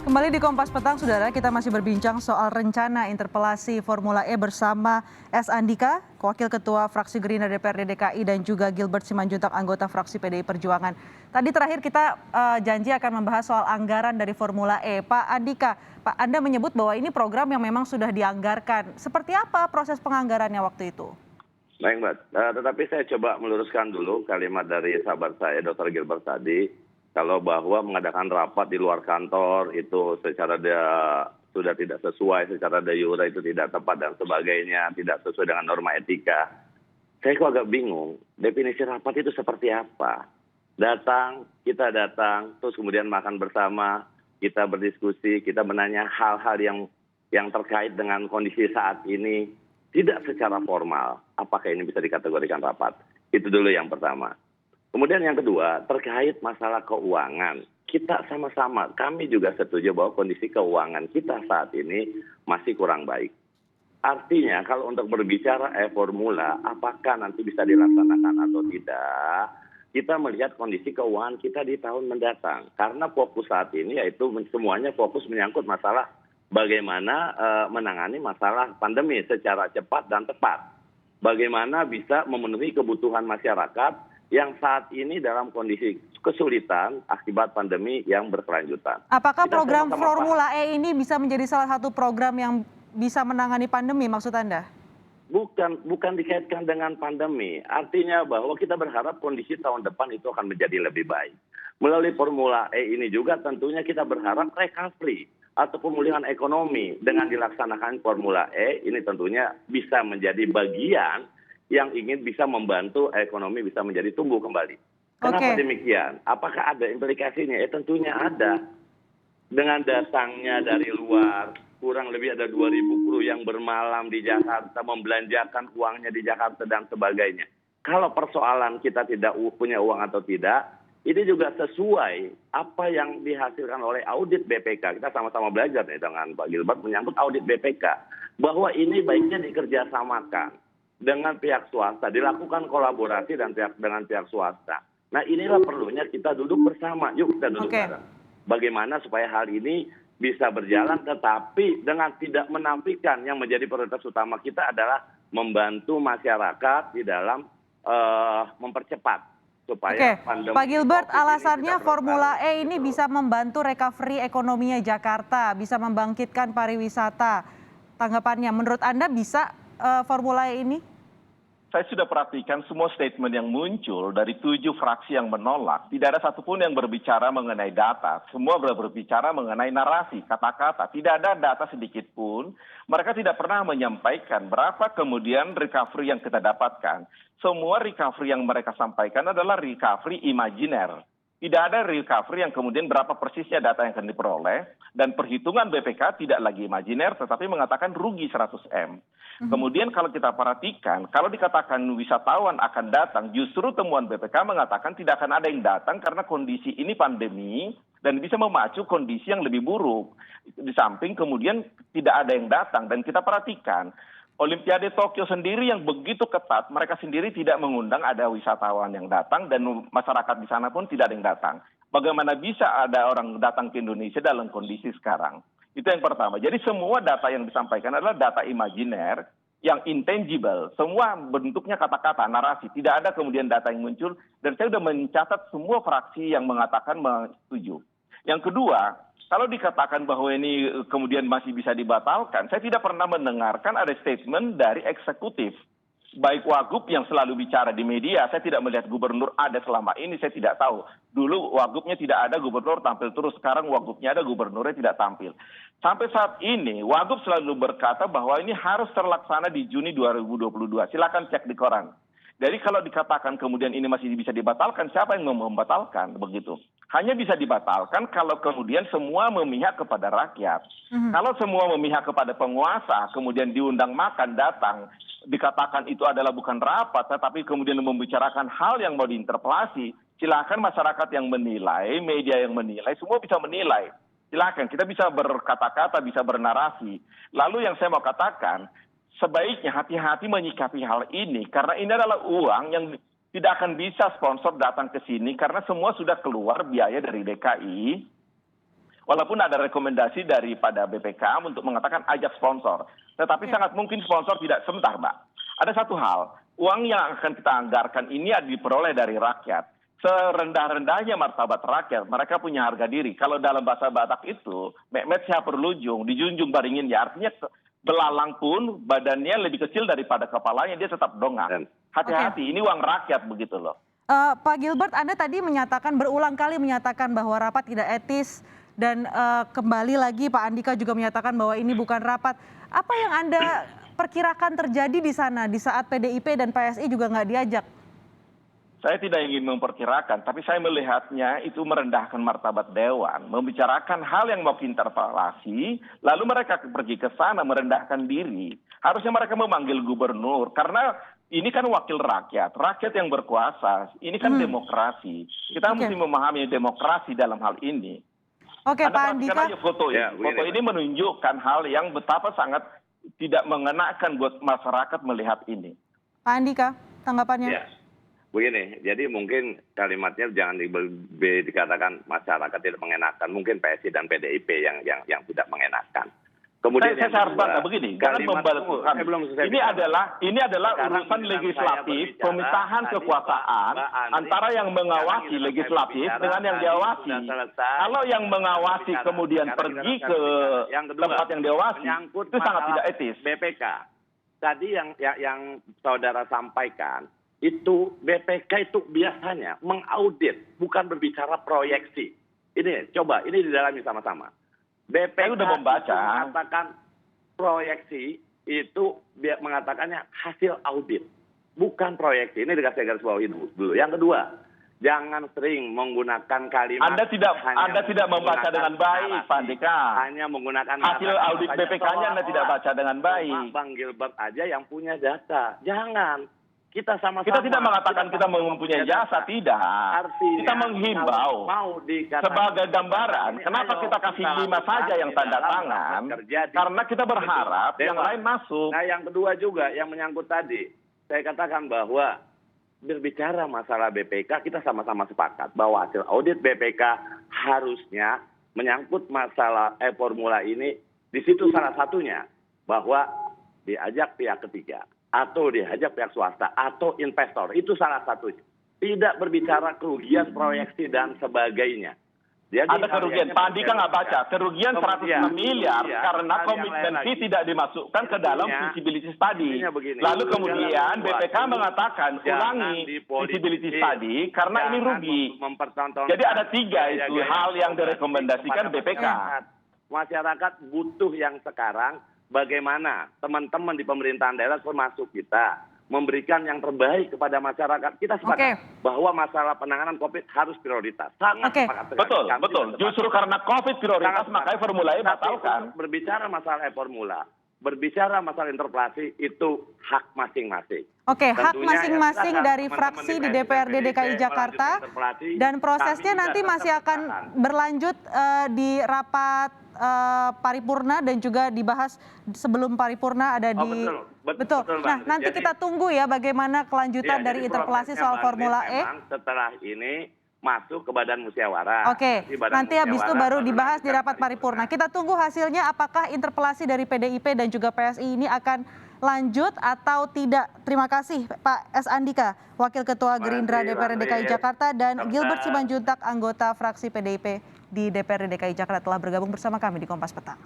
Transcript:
Kembali di Kompas Petang, Saudara, kita masih berbincang soal rencana interpelasi Formula E bersama S. Andika, Wakil Ketua Fraksi Gerindra DPRD DKI, dan juga Gilbert Simanjuntak, anggota fraksi PDI Perjuangan. Tadi terakhir kita janji akan membahas soal anggaran dari Formula E. Pak Andika, Pak, Anda menyebut bahwa ini program yang memang sudah dianggarkan. Seperti apa proses penganggarannya waktu itu? Baik, Mbak. Tetapi saya coba meluruskan dulu kalimat dari sahabat saya, Dr. Gilbert tadi. Kalau bahwa mengadakan rapat di luar kantor itu secara sudah tidak sesuai, secara de jure itu tidak tepat dan sebagainya, tidak sesuai dengan norma etika. Saya kok agak bingung, definisi rapat itu seperti apa? Kita datang, terus kemudian makan bersama, kita berdiskusi, kita menanya hal-hal yang terkait dengan kondisi saat ini, tidak secara formal. Apakah ini bisa dikategorikan rapat? Itu dulu yang pertama. Kemudian yang kedua, terkait masalah keuangan. Kita sama-sama, kami juga setuju bahwa kondisi keuangan kita saat ini masih kurang baik. Artinya kalau untuk berbicara formula, apakah nanti bisa dilaksanakan atau tidak, kita melihat kondisi keuangan kita di tahun mendatang. Karena fokus saat ini yaitu semuanya fokus menyangkut masalah bagaimana menangani masalah pandemi secara cepat dan tepat. Bagaimana bisa memenuhi kebutuhan masyarakat yang saat ini dalam kondisi kesulitan akibat pandemi yang berkelanjutan. Apakah program Formula E ini bisa menjadi salah satu program yang bisa menangani pandemi, maksud Anda? Bukan dikaitkan dengan pandemi. Artinya bahwa kita berharap kondisi tahun depan itu akan menjadi lebih baik. Melalui Formula E ini juga tentunya kita berharap recovery atau pemulihan ekonomi dengan dilaksanakan Formula E ini tentunya bisa menjadi bagian yang ingin bisa membantu ekonomi bisa menjadi tumbuh kembali. Kenapa demikian? Apakah ada implikasinya? Tentunya ada. Dengan datangnya dari luar, kurang lebih ada 2.000 kru yang bermalam di Jakarta, membelanjakan uangnya di Jakarta dan sebagainya. Kalau persoalan kita tidak punya uang atau tidak, ini juga sesuai apa yang dihasilkan oleh audit BPK. Kita sama-sama belajar nih dengan Pak Gilbert menyangkut audit BPK. Bahwa ini baiknya dikerjasamakan dengan pihak swasta, dilakukan kolaborasi dengan pihak swasta. Nah inilah perlunya kita duduk bersama, yuk kita duduk bareng. Bagaimana supaya hal ini bisa berjalan tetapi dengan tidak menampilkan yang menjadi prioritas utama kita adalah membantu masyarakat di dalam mempercepat supaya pandemi. Pak Gilbert, alasannya Formula E ini bisa membantu recovery ekonominya Jakarta, bisa membangkitkan pariwisata. Tanggapannya, menurut Anda bisa Formula E ini? Saya sudah perhatikan semua statement yang muncul dari 7 fraksi yang menolak. Tidak ada satupun yang berbicara mengenai data. Semua berbicara mengenai narasi, kata-kata. Tidak ada data sedikit pun. Mereka tidak pernah menyampaikan berapa kemudian recovery yang kita dapatkan. Semua recovery yang mereka sampaikan adalah recovery imajiner. Tidak ada recovery yang kemudian berapa persisnya data yang akan diperoleh. Dan perhitungan BPK tidak lagi imajiner tetapi mengatakan rugi 100M. Kemudian kalau kita perhatikan, kalau dikatakan wisatawan akan datang, justru temuan BPK mengatakan tidak akan ada yang datang karena kondisi ini pandemi dan bisa memacu kondisi yang lebih buruk. Di samping kemudian tidak ada yang datang dan kita perhatikan, Olimpiade Tokyo sendiri yang begitu ketat, mereka sendiri tidak mengundang ada wisatawan yang datang dan masyarakat di sana pun tidak ada yang datang. Bagaimana bisa ada orang datang ke Indonesia dalam kondisi sekarang? Itu yang pertama. Jadi semua data yang disampaikan adalah data imajiner yang intangible. Semua bentuknya kata-kata, narasi. Tidak ada kemudian data yang muncul. Dan saya sudah mencatat semua fraksi yang mengatakan setuju. Yang kedua, kalau dikatakan bahwa ini kemudian masih bisa dibatalkan, saya tidak pernah mendengarkan ada statement dari eksekutif. Baik Wagub yang selalu bicara di media, saya tidak melihat gubernur ada selama ini, saya tidak tahu. Dulu Wagubnya tidak ada, gubernur tampil terus. Sekarang Wagubnya ada, gubernurnya tidak tampil. Sampai saat ini, Wagub selalu berkata bahwa ini harus terlaksana di Juni 2022. Silakan cek di koran. Jadi kalau dikatakan kemudian ini masih bisa dibatalkan, siapa yang membatalkan begitu? Hanya bisa dibatalkan kalau kemudian semua memihak kepada rakyat. Kalau semua memihak kepada penguasa, kemudian diundang makan, datang, dikatakan itu adalah bukan rapat, tetapi kemudian membicarakan hal yang mau diinterpelasi, silakan masyarakat yang menilai, media yang menilai, semua bisa menilai. Silakan, kita bisa berkata-kata, bisa bernarasi. Lalu yang saya mau katakan, sebaiknya hati-hati menyikapi hal ini karena ini adalah uang yang tidak akan bisa sponsor datang ke sini karena semua sudah keluar biaya dari DKI Walaupun ada rekomendasi daripada BPK untuk mengatakan ajak sponsor. Tetapi sangat mungkin sponsor tidak. Sebentar, Mbak. Ada satu hal, uang yang akan kita anggarkan ini diperoleh dari rakyat. Serendah-rendahnya martabat rakyat, mereka punya harga diri. Kalau dalam bahasa Batak itu, Mehmet Syahperlujung, dijunjung baringin ya, artinya belalang pun badannya lebih kecil daripada kepalanya, dia tetap dongak. Hati-hati, ini uang rakyat begitu loh. Pak Gilbert, Anda tadi menyatakan berulang kali menyatakan bahwa rapat tidak etis dan kembali lagi Pak Andika juga menyatakan bahwa ini bukan rapat. Apa yang Anda perkirakan terjadi di sana di saat PDIP dan PSI juga nggak diajak? Saya tidak ingin memperkirakan, tapi saya melihatnya itu merendahkan martabat dewan, membicarakan hal yang mau interpelasi, lalu mereka pergi ke sana merendahkan diri. Harusnya mereka memanggil gubernur, karena ini kan wakil rakyat, rakyat yang berkuasa, ini kan demokrasi. Kita mesti memahami demokrasi dalam hal ini. Oke, Pak Andika. Foto ini menunjukkan hal yang betapa sangat tidak mengenakan buat masyarakat melihat ini. Pak Andika, tanggapannya? Ya. Begini, jadi mungkin kalimatnya jangan dikatakan masyarakat tidak mengenakan, mungkin PSI dan PDIP yang tidak mengenakan. Kemudian saya harus bantah begini, jangan membalikkan. Ini adalah urusan legislatif, pemisahan kekuasaan antara yang mengawasi legislatif dengan yang diawasi. Kalau yang mengawasi kemudian pergi ke tempat yang diawasi, itu sangat tidak etis. BPK tadi yang saudara sampaikan, itu BPK itu biasanya mengaudit, bukan berbicara proyeksi. Ini coba, ini didalami sama-sama. BPK udah membaca. Mengatakan proyeksi itu mengatakannya hasil audit, bukan proyeksi. Ini dikasih garis bawahi dulu. Yang kedua, jangan sering menggunakan kalimat. Anda tidak membaca dengan baik, Pak Andika. Hanya menggunakan hasil audit BPK-nya Anda tidak baca dengan baik. Bang Gilbert aja yang punya data. Jangan. Kita sama-sama. Kita tidak mengatakan kita mempunyai jasa, tidak. Artinya, kita menghimbau sebagai gambaran. Kenapa kita kasih 5 saja yang tanda tangan? Karena kita berharap yang lain masuk. Nah, yang kedua juga yang menyangkut tadi, saya katakan bahwa berbicara masalah BPK, kita sama-sama sepakat bahwa hasil audit BPK harusnya menyangkut masalah formula ini. Di situ salah satunya bahwa diajak pihak ketiga, atau diajak pihak swasta, atau investor. Itu salah satunya. Tidak berbicara kerugian, proyeksi, dan sebagainya. Jadi, ada kerugian. Pak Andika nggak baca. Kerugian 106 miliar karena komitmen fee tidak dimasukkan ke dalam feasibility study. Lalu kemudian BPK mengatakan ulangi feasibility study karena ini rugi. Jadi ada 3 itu hal yang direkomendasikan BPK. Masyarakat butuh yang sekarang. Bagaimana teman-teman di pemerintahan daerah termasuk kita memberikan yang terbaik kepada masyarakat. Kita sepakat bahwa masalah penanganan COVID harus prioritas. Sangat sepakat. Betul. Justru karena COVID prioritas, makanya formula E batalkan. Berbicara masalah formula, berbicara masalah interpelasi itu hak masing-masing. Oke, hak masing-masing dari fraksi di DPRD DKI Jakarta, dan prosesnya nanti masih akan berlanjut di rapat paripurna dan juga dibahas sebelum paripurna ada di betul. Nah, nanti kita tunggu ya bagaimana kelanjutan dari interpelasi soal Formula E. Setelah ini masuk ke badan musyawarah. Oke, nanti habis itu baru dibahas di rapat paripurna. Kita tunggu hasilnya apakah interpelasi dari PDIP dan juga PSI ini akan lanjut atau tidak. Terima kasih Pak S. Andika, Wakil Ketua Gerindra DPRD DKI Jakarta, dan Gilbert Simanjuntak, anggota fraksi PDIP di DPRD DKI Jakarta telah bergabung bersama kami di Kompas Petang.